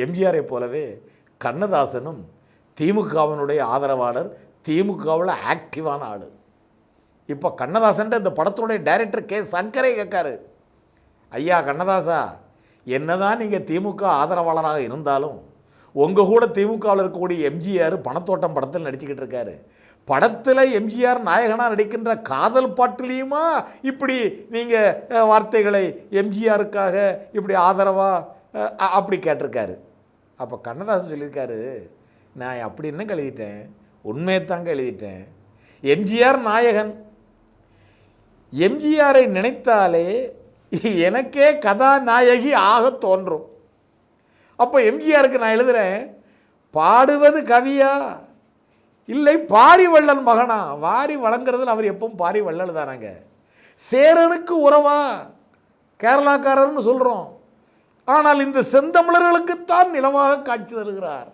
எம்ஜிஆரை போலவே கண்ணதாசனும் திமுகவினுடைய ஆதரவாளர், திமுகவில் ஆக்டிவான ஆள். இப்போ கண்ணதாசன் இந்த படத்துடைய டைரக்டர் கே சங்கரே கேட்காரு, ஐயா கண்ணதாசா, என்னதான் நீங்கள் திமுக ஆதரவாளராக இருந்தாலும் உங்கள் கூட திமுகவில் இருக்கக்கூடிய எம்ஜிஆர் பணத்தோட்டம் படத்தில் நடிச்சுக்கிட்டு இருக்காரு. படத்தில் எம்ஜிஆர் நாயகனாக நடிக்கின்ற காதல் பாட்டிலையுமா இப்படி நீங்கள் வார்த்தைகளை எம்ஜிஆருக்காக இப்படி ஆதரவாக அப்படி கேட்டிருக்காரு. அப்போ கண்ணதாசன் சொல்லியிருக்காரு, நான் அப்படி என்ன எழுதிட்டேன், உண்மையைத்தாங்க எழுதிட்டேன். எம்ஜிஆர் நாயகன், எம்ஜிஆரை நினைத்தாலே எனக்கே கதாநாயகி ஆக தோன்றும். அப்போ எம்ஜிஆருக்கு நான் எழுதுகிறேன், பாடுவது கவியா இல்லை பாரி வள்ளல் மகனா? வாரி வழங்குறதுல அவர் எப்பவும் பாரி வள்ளல் தானாங்க. சேரனுக்கு உறவா, கேரளாக்காரர்னு சொல்கிறோம், ஆனால் இந்த செந்தமிழர்களுக்குத்தான் நிலவாக காட்சி தருகிறார்.